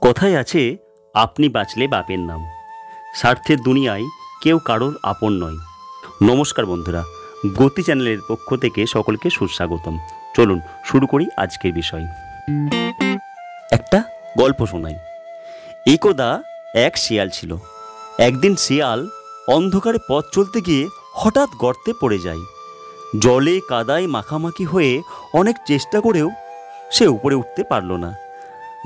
কথায় আছে, আপনি বাঁচলে বাপের নাম। স্বার্থের দুনিয়ায় কেউ কারোর আপন নয়। নমস্কার বন্ধুরা, গতি চ্যানেলের পক্ষ থেকে সকলকে সুস্বাগতম। চলুন শুরু করি আজকের বিষয়। একটা গল্প শোনাই। একদা এক শিয়াল ছিল। একদিন শিয়াল অন্ধকারে পথ চলতে গিয়ে হঠাৎ গর্তে পড়ে যায়। জলে কাদায় মাখামাখি হয়ে অনেক চেষ্টা করেও সে উপরে উঠতে পারল না।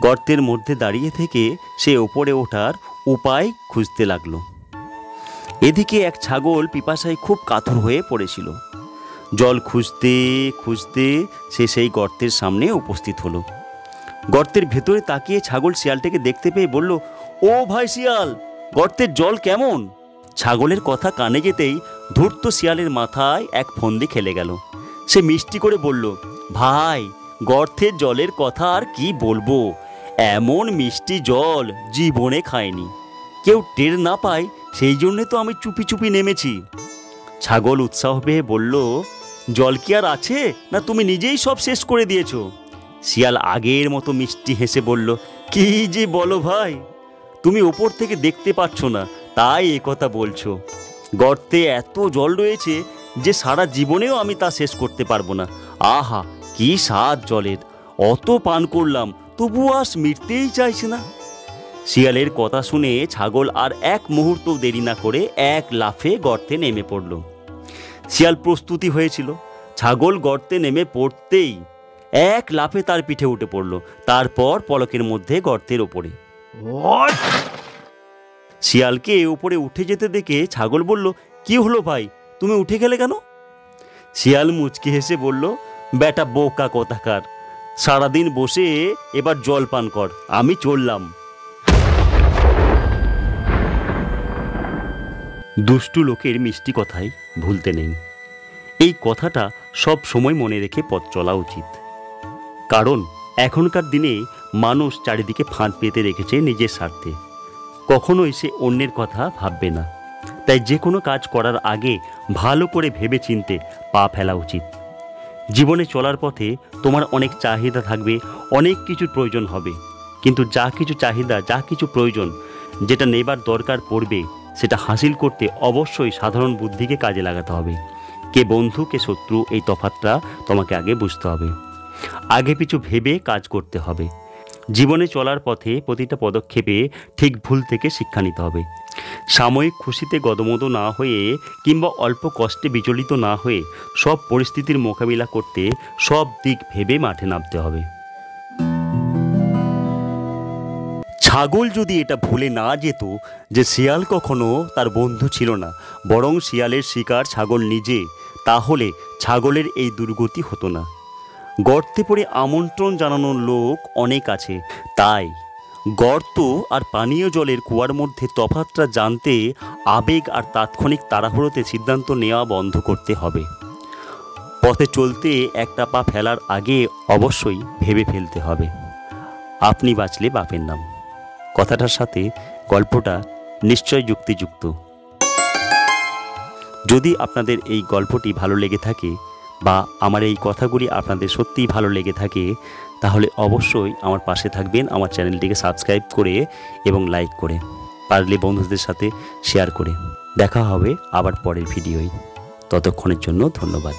গর্তের মধ্যে দাঁড়িয়ে থেকে সে ওপরে ওঠার উপায় খুঁজতে লাগলো। এদিকে এক ছাগল পিপাসায় খুব কাতর হয়ে পড়েছিল। জল খুঁজতে খুঁজতে সে সেই গর্তের সামনে উপস্থিত হলো। গর্তের ভেতরে তাকিয়ে ছাগল শিয়ালটাকে দেখতে পেয়ে বলল, ও ভাই শিয়াল, গর্তের জল কেমন? ছাগলের কথা কানে যেতেই ধূর্ত শিয়ালের মাথায় এক ফন্দি খেলে গেল। সে মিষ্টি করে বলল, ভাই, গর্তের জলের কথা আর কি বলবো, এমন মিষ্টি জল জীবনে খায়নি। কেউ টের না পায় সেই জন্যে তো আমি চুপি চুপি নেমেছি। ছাগল উৎসাহ পেয়ে বলল, জল কি আর আছে, না তুমি নিজেই সব শেষ করে দিয়েছ? শিয়াল আগের মতো মিষ্টি হেসে বলল, কি যে বলো ভাই, তুমি ওপর থেকে দেখতে পাচ্ছ না, তাই এ কথা বলছো। গর্তে এত জল রয়েছে যে সারা জীবনেও আমি তা শেষ করতে পারবো না। আহা, কি স্বাদ জলের! অত পান করলাম, তবুও আজ মিটতেই চাইছে না। শিয়ালের কথা শুনে ছাগল আর এক মুহূর্ত দেরি না করে এক লাফে গর্তে নেমে পড়ল। শিয়াল প্রস্তুতি হয়েছিল। ছাগল গর্তে নেমে পড়তেই এক লাফে তার পিঠে উঠে পড়ল, তারপর পলকের মধ্যে গর্তের ওপরে। শিয়ালকে উপরে উঠে যেতে দেখে ছাগল বলল, কি হলো ভাই, তুমি উঠে গেলে কেন? শিয়াল মুচকি হেসে বলল, বেটা বোকা কোথাকার, সারাদিন বসে এবার জল পান কর, আমি চললাম। দুষ্টু লোকের মিষ্টি কথাই ভুলতে নেই। এই কথাটা সব সময় মনে রেখে পথ চলা উচিত। কারণ এখনকার দিনে মানুষ চারিদিকে ফাঁদ পেতে রেখেছে নিজের স্বার্থে। কখনোই সে অন্যের কথা ভাববে না। তাই যে কোনো কাজ করার আগে ভালো করে ভেবে চিনতে পা ফেলা উচিত। জীবনে চলার পথে তোমার অনেক চাহিদা থাকবে, অনেক কিছুর প্রয়োজন হবে, কিন্তু যা কিছু চাহিদা, যা কিছু প্রয়োজন, যেটা নেবার দরকার পড়বে, সেটা হাসিল করতে অবশ্যই সাধারণ বুদ্ধিকে কাজে লাগাতে হবে। কে বন্ধু কে শত্রু, এই তফাৎটা তোমাকে আগে বুঝতে হবে। আগে পিছু ভেবে কাজ করতে হবে। জীবনে চলার পথে প্রতিটা পদক্ষেপে ঠিক ভুল থেকে শিক্ষা নিতে হবে। সাময়িক খুশিতে গদমদ না হয়ে কিংবা অল্প কষ্টে বিচলিত না হয়ে সব পরিস্থিতির মোকাবিলা করতে সব দিক ভেবে মাঠে নামতে হবে। ছাগল যদি এটা ভুলে না যেত যে শিয়াল কখনো তার বন্ধু ছিল না, বরং শিয়ালের শিকার ছাগল নিজে, তাহলে ছাগলের এই দুর্গতি হতো না। গর্তে পড়ে আমন্ত্রণ জানানোর লোক অনেক আছে, তাই গর্ত আর পানীয় জলের কুয়ার মধ্যে তফাৎটা জানতে আবেগ আর তাৎক্ষণিক তাড়াহুড়োতে সিদ্ধান্ত নেওয়া বন্ধ করতে হবে। পথে চলতে একটা পা ফেলার আগে অবশ্যই ভেবে ফেলতে হবে। আপনি বাঁচলে বাপের নাম কথাটার সাথে গল্পটা নিশ্চয় যুক্তিযুক্ত। যদি আপনাদের এই গল্পটি ভালো লেগে থাকে বা আমার এই কথাগুলি আপনাদের সত্যিই ভালো লেগে থাকে, তাহলে অবশ্যই আমার পাশে থাকবেন, আমার চ্যানেলটিকে সাবস্ক্রাইব করে এবং লাইক করে, পারলে বন্ধুদের সাথে শেয়ার করে। দেখা হবে আবার পরের ভিডিওয়। ততক্ষণের জন্য ধন্যবাদ।